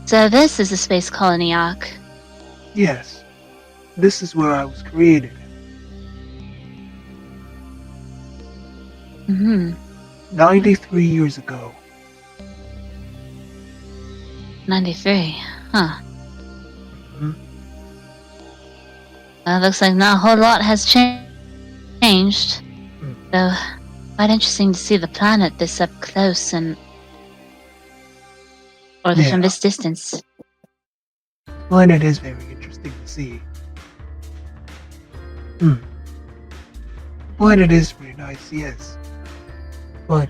So this is the Space Colony Ark. Yes, this is where I was created. 93 years ago. 93. Huh. Hmm? Looks like not a whole lot has changed. Though, quite interesting to see the planet this up close and... Or from this distance. Planet is very interesting to see. Planet is pretty nice, yes. But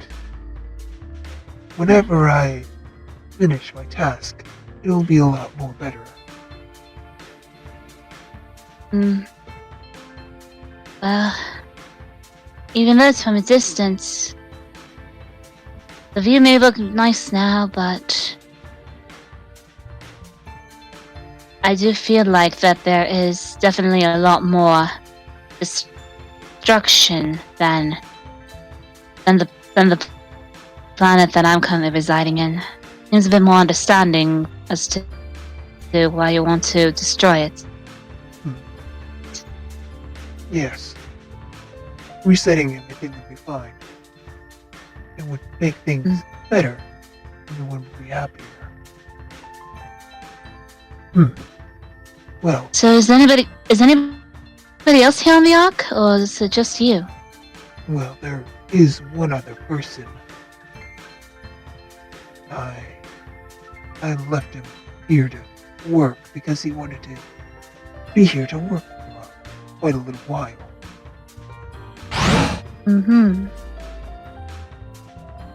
whenever I finish my task, it'll be a lot more better. Well, even though it's from a distance, the view may look nice now, but I do feel like that there is definitely a lot more destruction than the planet that I'm currently residing in. Seems a bit more understanding as to why you want to destroy it. Yes. Resetting everything would be fine. It would make things better. Everyone would be happier. Well. So is anybody else here on the Ark, or is it just you? Well, there is one other person. I left him here to work because he wanted to be here to work for quite a little while.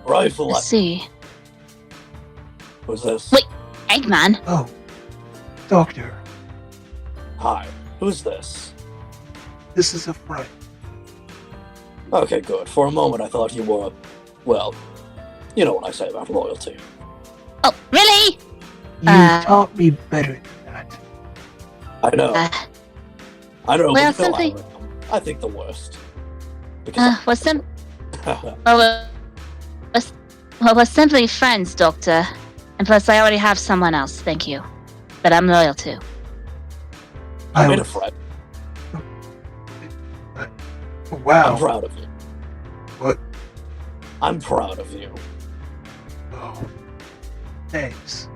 Rifle. Let's see. Who's this? Wait, Eggman? Oh, Doctor. Hi. Who's this? This is a friend. Okay, good. For a moment I thought you were, well, you know what I say about loyalty. Oh, really? You taught me better than that. I know. I don't know. Well, but something... I think the worst. Because we're simply friends, Doctor. And plus, I already have someone else, thank you, that I'm loyal to. I made a friend. Wow. I'm proud of you. What? I'm proud of you. Oh. Thanks.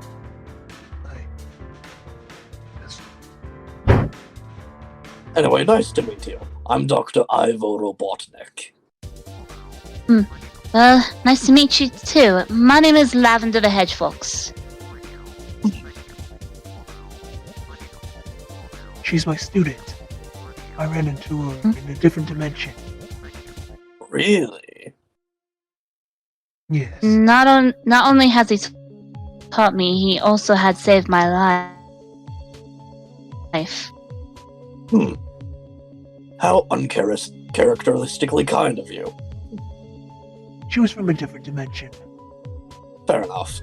Anyway, nice to meet you. I'm Dr. Robotnik. Well, nice to meet you too. My name is Lavender the Hedge Fox. She's my student. I ran into her in a different dimension. Really? Yes. Not only has he taught me, he also had saved my life. How uncharacteristically kind of you. She was from a different dimension. Fair enough.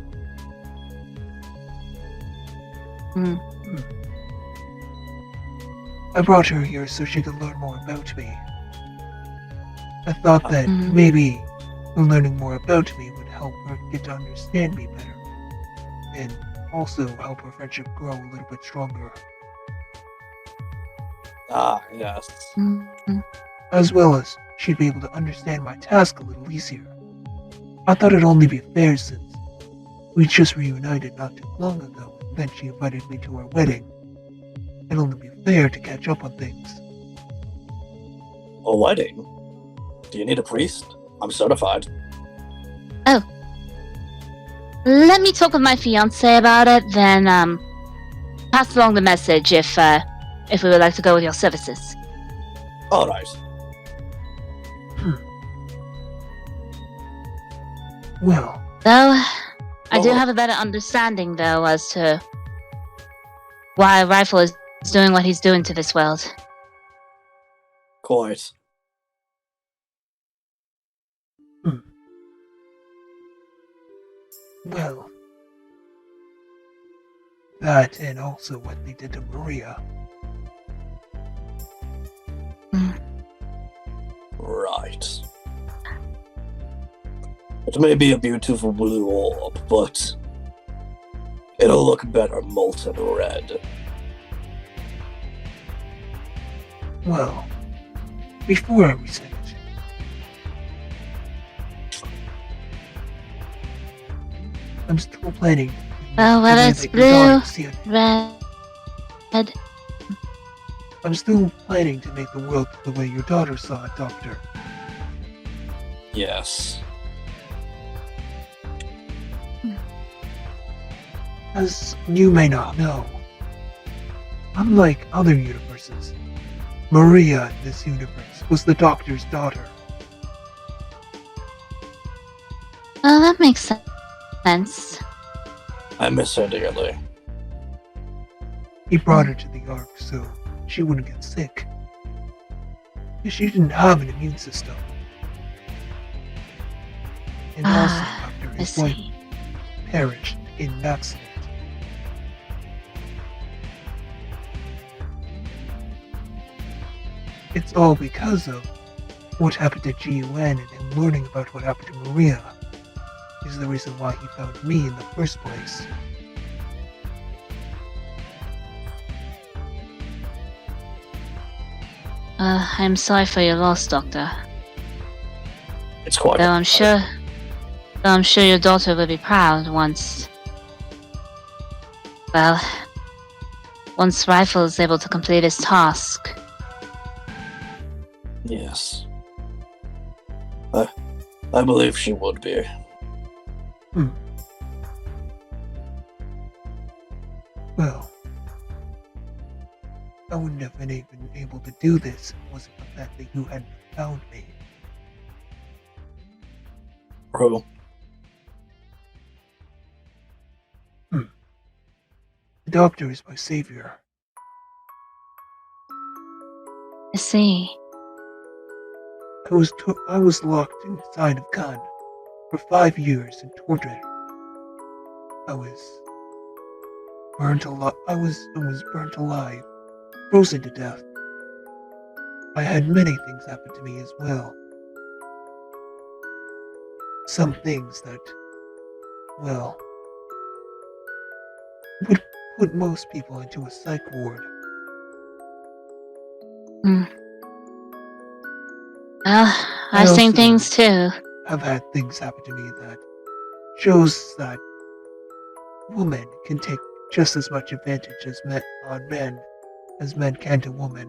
I brought her here so she could learn more about me. I thought that maybe learning more about me would help her get to understand me better, and also help her friendship grow a little bit stronger. Ah, yes. As well as she'd be able to understand my task a little easier. I thought it'd only be fair since we just reunited not too long ago, and then she invited me to her wedding. It'd only be fair to catch up on things. A wedding? Do you need a priest? I'm certified. Oh. Let me talk with my fiancé about it, then pass along the message if we would like to go with your services. Alright. Well. Though, I do have a better understanding, though, as to why Rifle is doing what he's doing to this world. Quite. Well. That and also what they did to Maria. Right. It may be a beautiful blue orb, but It'll look better molten red. Well, before I reset it, I'm still planning Oh, the well, way it's that your daughter see it. red. I'm still planning to make the world the way your daughter saw it, Doctor. Yes. As you may not know, unlike other universes, Maria in this universe was the Doctor's daughter. Well, that makes sense. I miss her dearly. He brought her to the Ark so she wouldn't get sick. Because she didn't have an immune system. And also, after I his wife see. perished in an accident. It's all because of what happened to GUN and him learning about what happened to Maria is the reason why he found me in the first place. I'm sorry for your loss, Doctor. It's quite. Though I'm sure your daughter will be proud once. Well, once Rifle is able to complete his task. Yes. I believe she would be. Well, I wouldn't have been even able to do this if it wasn't the fact that you hadn't found me. Who? The Doctor is my savior. I see. I was locked inside of Khan for 5 years and tortured. I was burnt alive, frozen to death. I had many things happen to me as well. Some things that, well, would put most people into a psych ward. Well, I've seen also- things too. I've had things happen to me that shows that women can take just as much advantage as men as men can to women.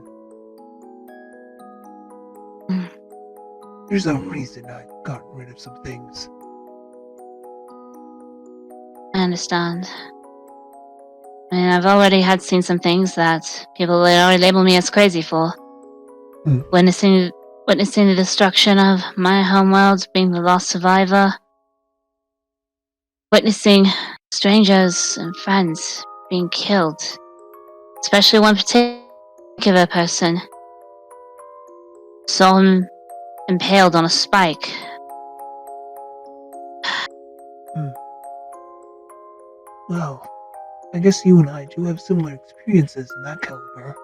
Mm. There's a reason I've gotten rid of some things. I understand. I mean, I've already seen some things that people already label me as crazy for. Witnessing the destruction of my homeworld, being the lost survivor. Witnessing strangers and friends being killed. Especially one particular person. Saw him impaled on a spike. Well, I guess you and I do have similar experiences in that caliber.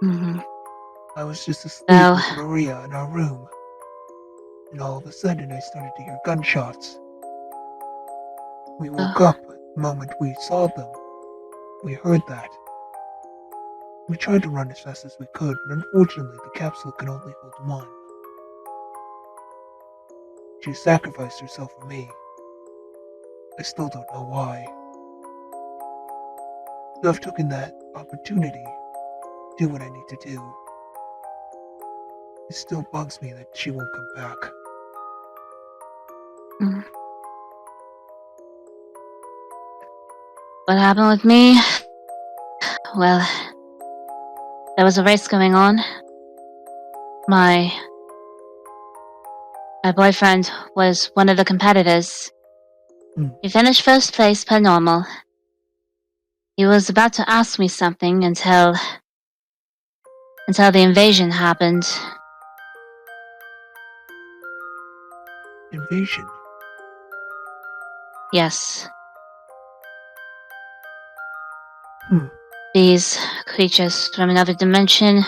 Mm-hmm. I was just asleep Well- with Maria in our room, and all of a sudden I started to hear gunshots. We woke up at the moment we saw them. We heard that. We tried to run as fast as we could, but unfortunately the capsule can only hold one. She sacrificed herself for me. I still don't know why. So I've taken that opportunity to do what I need to do. It still bugs me that she won't come back. Mm. What happened with me? Well, there was a race going on. My boyfriend was one of the competitors. He finished first place per normal. He was about to ask me something until the invasion happened. Invasion? Yes. Hmm. These creatures from another dimension,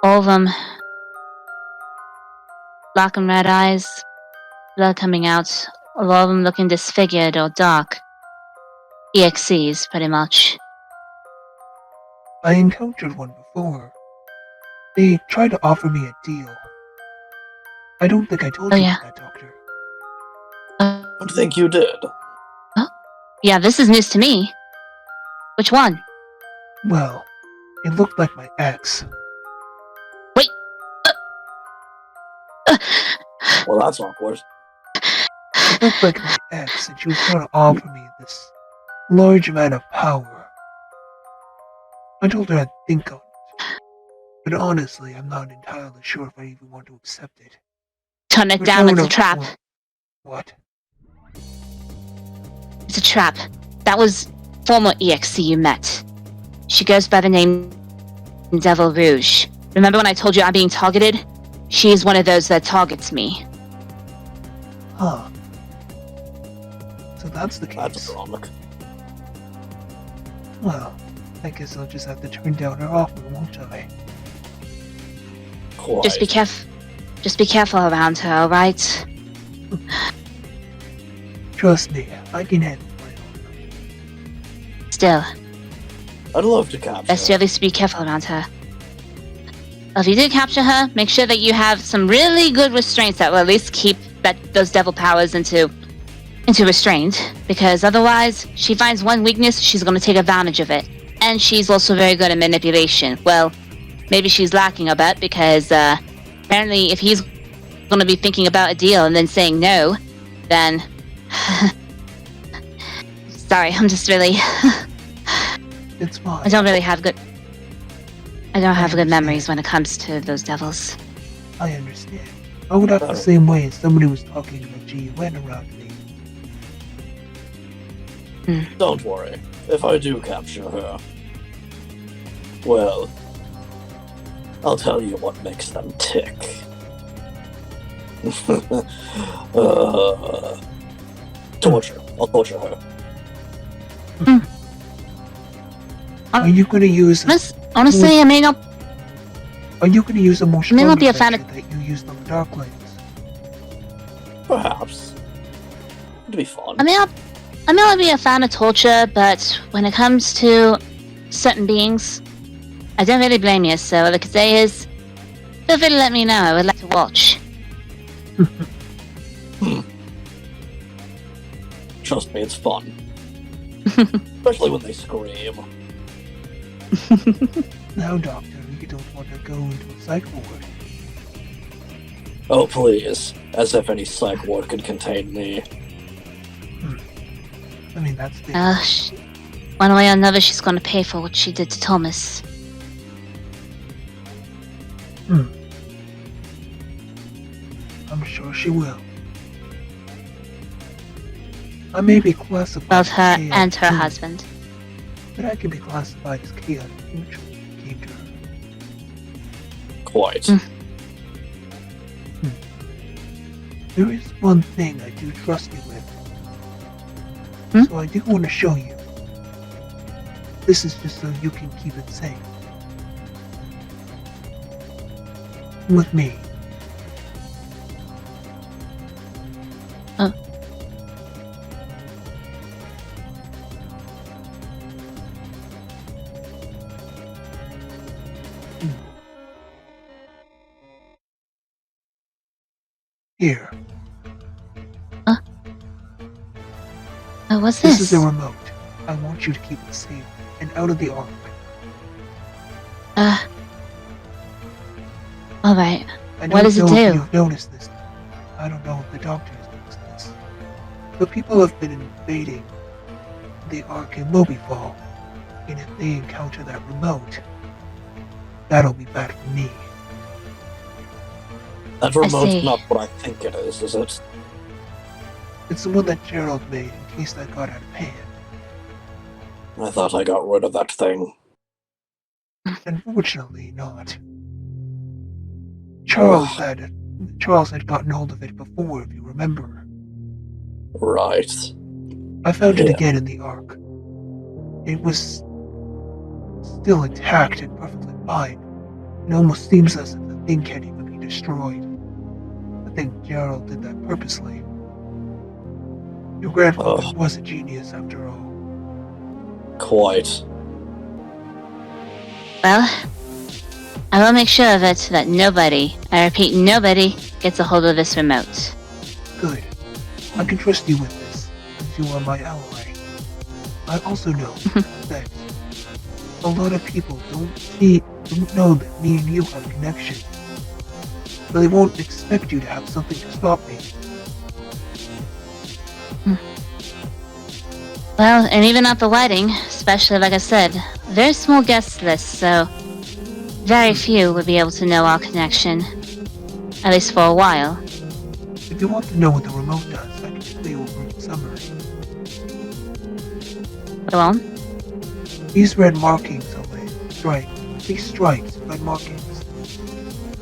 all of them black and red eyes, blood coming out, all of them looking disfigured or dark. EXCs, pretty much. I encountered one before. They tried to offer me a deal. I don't think I told Oh, you yeah. about that, Doctor. I don't think you did. Yeah, this is news to me. Which one? Well, it looked like my ex. Wait. Well, that's awkward. It looked like my ex, and she was trying to offer me this large amount of power. I told her I'd think on it. But honestly, I'm not entirely sure if I even want to accept it. Turn it down, it's a trap. What? It's a trap. That was former EXC you met. She goes by the name Devil Rouge. Remember when I told you I'm being targeted? She is one of those that targets me. Huh. So that's the case. That's ironic. Well, I guess I'll just have to turn down her offer, won't I? Quite. Just be careful around her, alright? Trust me, I can handle my own. Still, I'd love to capture best her. to at least be careful around her. If you do capture her, make sure that you have some really good restraints that will at least keep those devil powers into restraint, because otherwise, she finds one weakness, she's going to take advantage of it. And she's also very good at manipulation. Well, maybe she's lacking a bit, because apparently if he's going to be thinking about a deal and then saying no, then... Sorry, I'm just really... It's fine. I don't have good memories when it comes to those devils. I understand. I would act the same way if somebody was talking about GUN around me. Don't worry. If I do capture her, well, I'll tell you what makes them tick. Torture. I'll torture her. Are you going to use? Honestly, I may not. Are you going to use a more I may not be a stronger fan feature that you used on the Dark Lanes? Perhaps. It'd be fun. I may not be a fan of torture, but when it comes to certain beings, I don't really blame you. So all I can say is, feel free to let me know. I would like to watch. Trust me, it's fun. Especially when they scream. Now, Doctor, you don't want to go into a psych ward. Oh, please. As if any psych ward could contain me. I mean, that's the... One way or another, she's going to pay for what she did to Thomas. I'm sure she will. I may be classified Both her as chaotic and her too, husband. but I can be classified as chaotic neutral if it came to her. Quite. There is one thing I do trust you with. So I do want to show you. This is just so you can keep it safe. With me. Here. Oh, what's this? This is a remote. I want you to keep it safe and out of the Ark. Alright. I What does it don't know if do? you've noticed this. I don't know if the Doctor has noticed this. But people have been invading the Ark in Mobifall. And if they encounter that remote, that'll be bad for me. That see. remote's not what I think it is it? It's the one that Gerald made in case that got out of hand. I thought I got rid of that thing. Unfortunately not. Charles had gotten hold of it before, if you remember. Right. I found it Yeah. again in the Ark. It was still intact and perfectly fine. It almost seems as if the thing can't even be destroyed. I think Gerald did that purposely. Your grandfather was a genius after all. Quite. Well, I will make sure of it that nobody, I repeat, nobody gets a hold of this remote. Good. I can trust you with this, since you are my ally. I also know that a lot of people don't know that me and you have a connection. So they won't expect you to have something to stop me. Well, and even at the wedding, especially like I said, very small guest list, so very few would be able to know our connection. At least for a while. If you want to know what the remote does, I can tell you a brief summary. Go on. These red markings on my stripe, these stripes, red markings,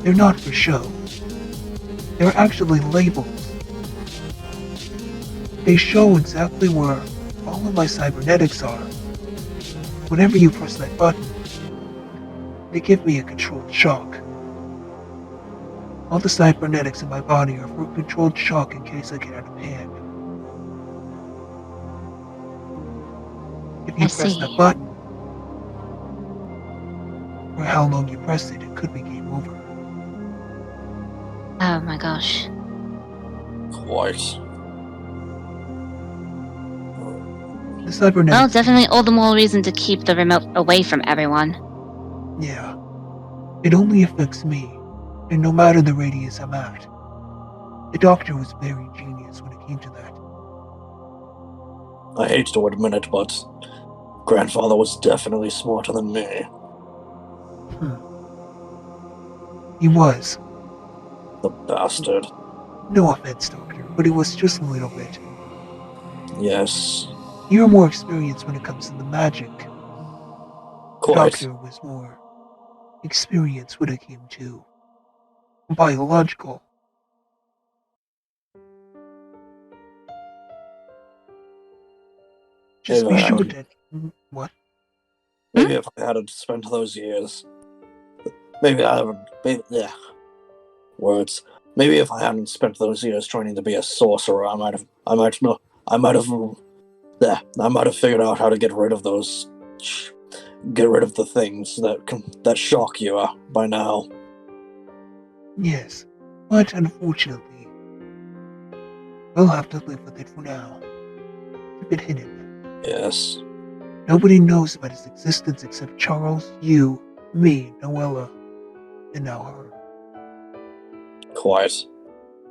they're not for show. They're actually labels. They show exactly where all of my cybernetics are. Whenever you press that button, they give me a controlled shock. All the cybernetics in my body are for controlled shock in case I get out of hand. If you I press see. that button, for how long you press it, it could be game over. Oh my gosh. Quite. The cybernetics. Well, definitely all the more reason to keep the remote away from everyone. Yeah. It only affects me, and no matter the radius I'm at. The doctor was very genius when it came to that. I hate to admit it, but grandfather was definitely smarter than me. He was. The bastard. No offense, Doctor, but he was just a little bit. Yes. You're more experienced when it comes to the magic. The Quite. Doctor was more experienced when it came to biological. Just be sure that... What? Maybe if I hadn't spent those years... Maybe I haven't... Yeah. Words. Maybe if I hadn't spent those years training to be a sorcerer, I might have figured out how to get rid of those... Get rid of the things that shock you by now. Yes, but unfortunately, we'll have to live with it for now. Keep it hidden. Yes. Nobody knows about its existence except Charles, you, me, Noella, and now her. Quite.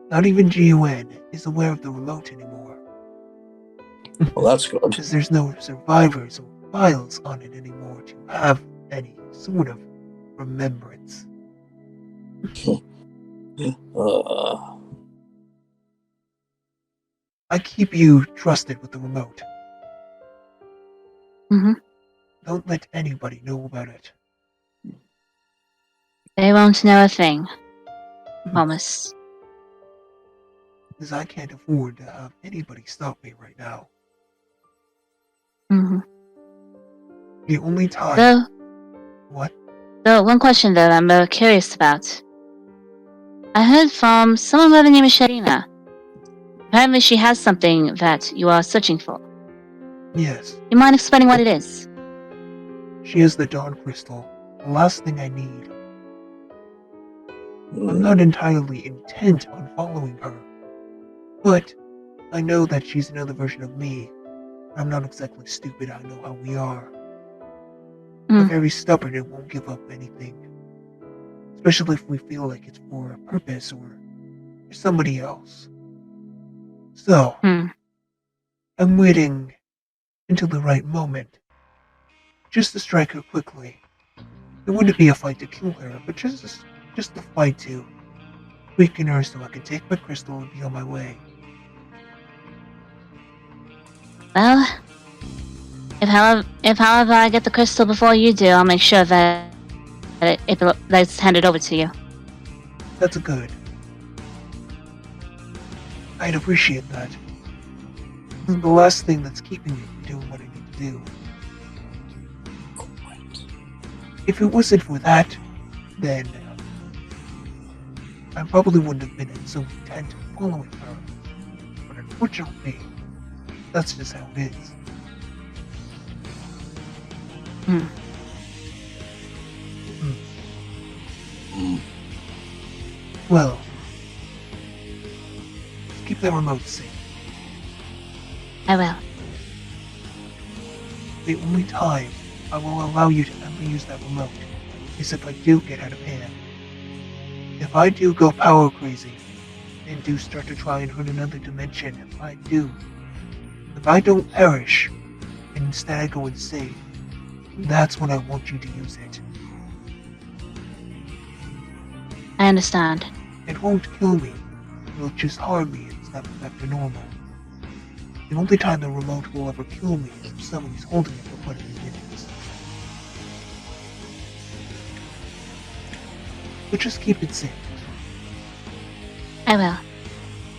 Not even GUN is aware of the remote anymore. Well, that's good. Because there's no survivors or files on it anymore to have any sort of remembrance. I keep you trusted with the remote. Mm-hmm. Don't let anybody know about it. They won't know a thing. Promise. Because I can't afford to have anybody stop me right now. Mm-hmm. The only time... So, What? so one question though I'm curious about. I heard from someone by the name of Sharina. Apparently she has something that you are searching for. Yes. You mind explaining what it is? She is the Dawn Crystal. The last thing I need. I'm not entirely intent on following her. But I know that she's another version of me. I'm not exactly stupid, I know how we are. We're very stubborn and won't give up anything. Especially if we feel like it's for a purpose or for somebody else. So, I'm waiting until the right moment. Just to strike her quickly. It wouldn't be a fight to kill her, but just a fight to weaken her so I can take my crystal and be on my way. Well, if however I get the crystal before you do, I'll make sure that it's handed over to you. That's good. I'd appreciate that. It's the last thing that's keeping me from doing what I need to do. If it wasn't for that, then I probably wouldn't have been so intent on following her. But unfortunately, that's just how it is. Well, keep that remote safe. I will. The only time I will allow you to ever use that remote is if I do get out of hand. If I do go power crazy, and do start to try and hurt another dimension, if I don't perish, and instead I go insane, that's when I want you to use it. I understand. It won't kill me, it'll just harm me and snap it back to normal. The only time the remote will ever kill me is if somebody's holding it for quite a few minutes. But just keep it safe. I will.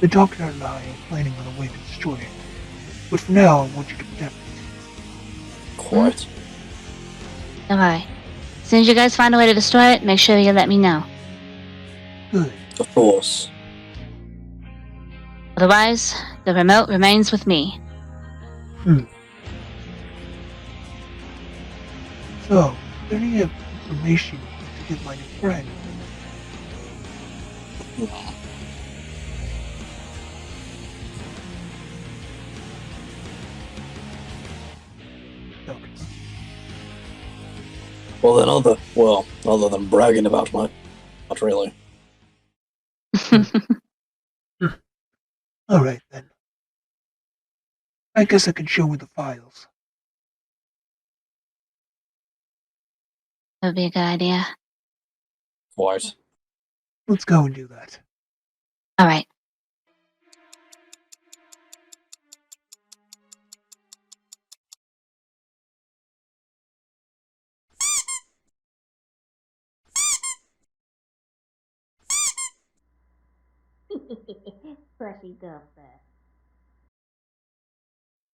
The Doctor and I are planning on a way to destroy it. But for now, I want you to protect it. Quite. Don't worry. As soon as you guys find a way to destroy it, make sure you let me know. Good. Of course. Otherwise, the remote remains with me. So, is there any information you want to give my new friend? Doctor. Well, then other than bragging about my... Not really. Alright then. I guess I can show you the files. That would be a good idea. Quite. Let's go and do that. Alright. Fleshy girl there.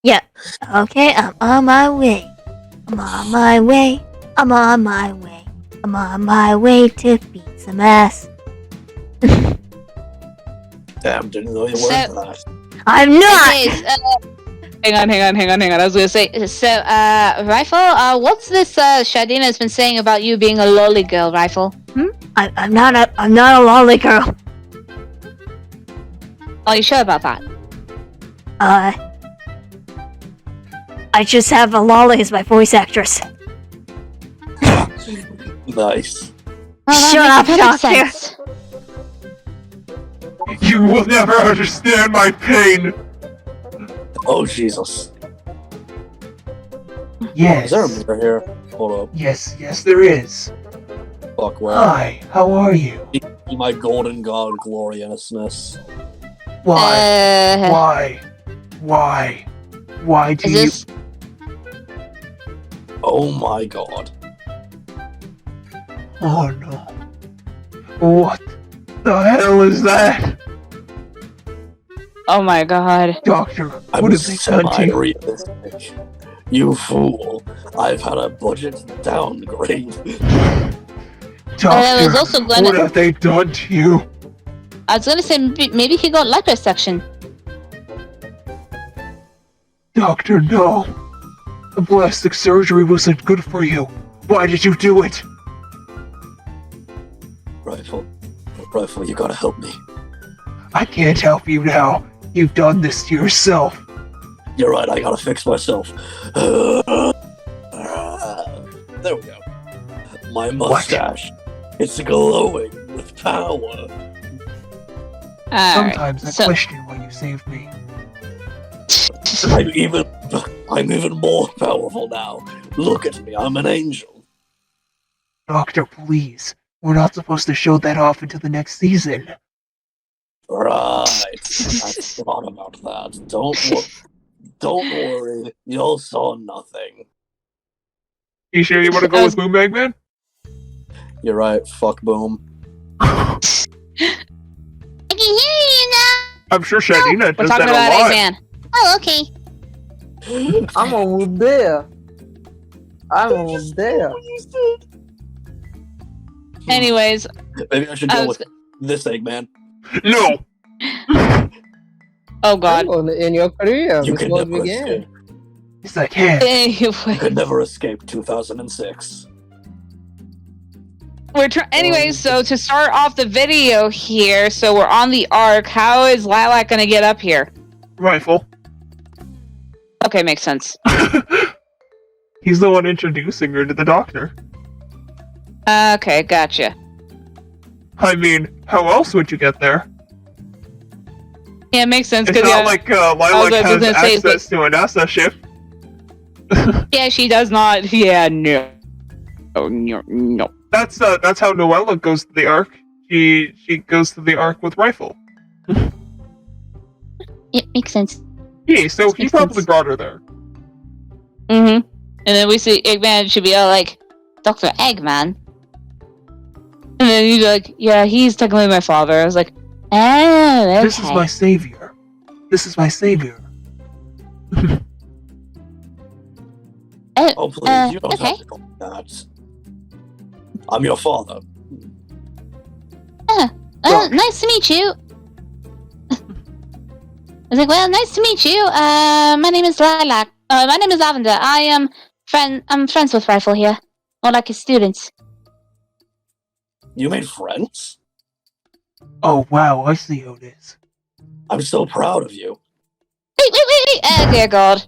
Yeah. Okay, I'm on my way. I'm on my way. I'm on my way. I'm on my way to beat some ass. Damn, didn't know you were that. I'm not! Okay, hang on. I was gonna say, Rifle, what's this Shadina's been saying about you being a lolly girl, Rifle? I'm not a lolly girl. Are you sure about that? I just have a lolly as my voice actress. Nice. Well, Shut up, that Doctor! makes sense. You will never understand my pain! Oh, Jesus. Yes. Is there a mirror here? Hold up. Yes, there is. Fuck, well. Hi, how are you? My golden god gloriousness. Why? Why do Is you... this... Oh my god. Oh no. What the hell is that? Oh my god. Doctor, I'm what have they done to you? semi-realistic. You fool. I've had a budget downgrade. Doctor, was also gonna- what have they done to you? I was gonna say, maybe he got liposuction. Doctor, no. The plastic surgery wasn't good for you. Why did you do it? Rifle, you gotta help me. I can't help you now. You've done this to yourself. You're right, I gotta fix myself. There we go. My mustache. It's glowing with power. Sometimes I question why you saved me. I'm even more powerful now. Look at me, I'm an angel. Doctor, please. We're not supposed to show that off until the next season. Right. I thought about that. Don't worry. Y'all saw nothing. You sure you want to go with Boom Eggman? You're right. Fuck Boom. I can hear you now. I'm sure Shadina We're does talking that about a lot. Eggman. Oh, okay. I'm almost there. Anyways, Maybe I should go with this Eggman. No! oh god. In your career, You before can it never began. escape. Yes, I can. You could Anyway, never escape 2006. anyway, so to start off the video here, so we're on the Ark. How is Lilac gonna get up here? Rifle. Okay, makes sense. He's the one introducing her to the doctor. Okay, gotcha. I mean, how else would you get there? Yeah, it makes sense. It's not like Lilac has access to a NASA ship. Yeah, she does not. Yeah, no. Oh, no. That's how Noella goes to the Ark. She goes to the Ark with Rifle. It makes sense. Yeah, so he Makes probably sense. brought her there. Mm-hmm. And then we see Eggman should be all like, Dr. Eggman. And then he's like, yeah, he's technically my father. I was like, oh, okay. This is my savior. This is my savior. Oh, please, you don't okay. have to call me that. I'm your father. Nice to meet you. I was like, well, nice to meet you. My name is Lilac. My name is Lavender. I'm friends with Rifle here. More like his students. You made friends? Oh wow, I see how it is. I'm so proud of you. Wait. Oh, dear God.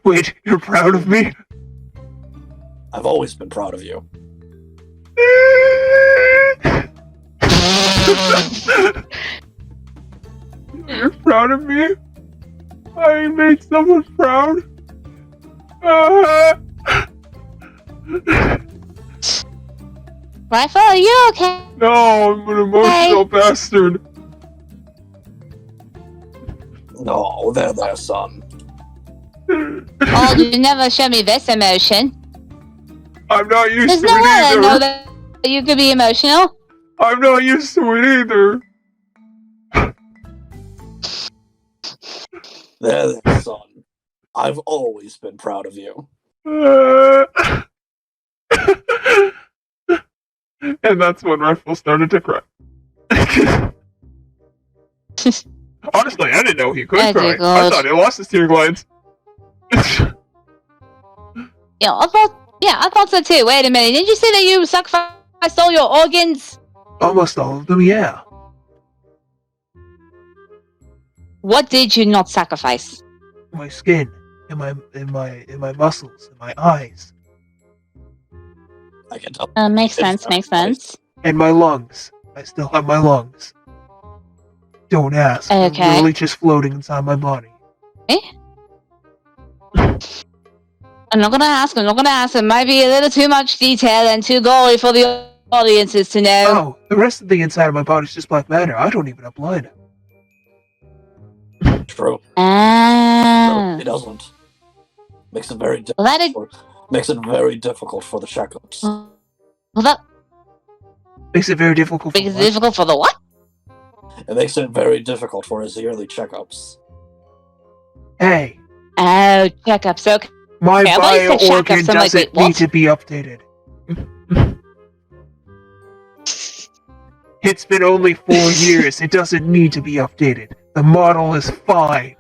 Wait, you're proud of me? I've always been proud of you. You're proud of me? I made someone proud? Rifle, are you okay? No, I'm an emotional bastard. No, there, son. Oh, you never show me this emotion. I'm not used There's to no it way I either. know that you could be emotional. I'm not used to it either. There, son. I've always been proud of you. And that's when Rifle started to cry. Honestly, I didn't know he could Oh, cry. dear I God. thought he lost his tear glands. Yeah, I thought so too. Wait a minute, didn't you say that you sacrificed all your organs? Almost all of them, yeah. What did you not sacrifice? My skin, and my muscles, and my eyes, I can tell. Makes sense, makes sense. and my lungs. I still have my lungs. Don't ask. Okay. They're literally just floating inside my body. I'm not gonna ask. It might be a little too much detail and too gory for the audiences to know. Oh, the rest of the inside of my body is just black matter. I don't even have blood. True. Ah. No, it doesn't. Makes it very Well, that makes it very difficult for the checkups. well, that Makes it very difficult. makes it difficult for the what? It makes it very difficult for his yearly checkups. Hey, Oh, checkups. Okay. my Okay, I thought you said bio organ checkups. I'm like, doesn't wait, what? need to be updated. It's been only 4 years. It doesn't need to be updated. The model is fine.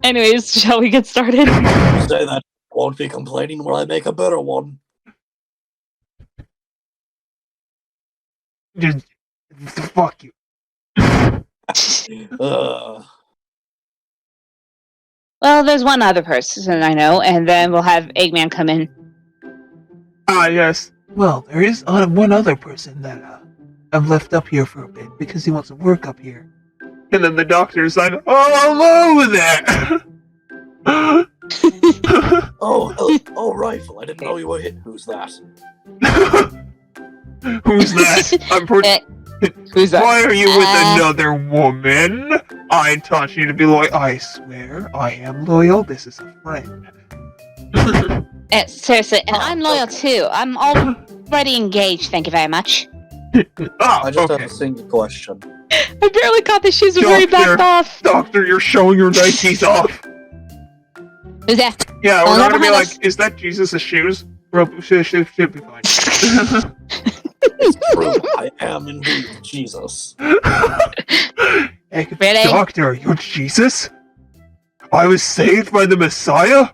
Anyways, shall we get started? You say that, I won't be complaining when I make a better one. Just fuck you. Well, there's one other person I know, and then we'll have Eggman come in. Ah, yes. Well, there is one other person that I've left up here for a bit because he wants to work up here. And then the doctor's like, "Oh, hello there." Oh, Rifle, I didn't know you were hit. Who's that? Who's that? I'm pretty. Who's that? Why are you with another woman? I taught you to be loyal. I swear, I am loyal. This is a friend. Seriously, and I'm loyal too. I'm already engaged, thank you very much. Ah, I just okay. have a single question. I barely caught the shoes before you backed off. Doctor, you're showing your Nikes off. Who's that? Yeah, Oh, we're not never gonna be mind, like, is that Jesus' shoes? Should be fine. It's true, I am am indeed Jesus. Hey, Really? Doctor, you're Jesus? I was saved by the Messiah?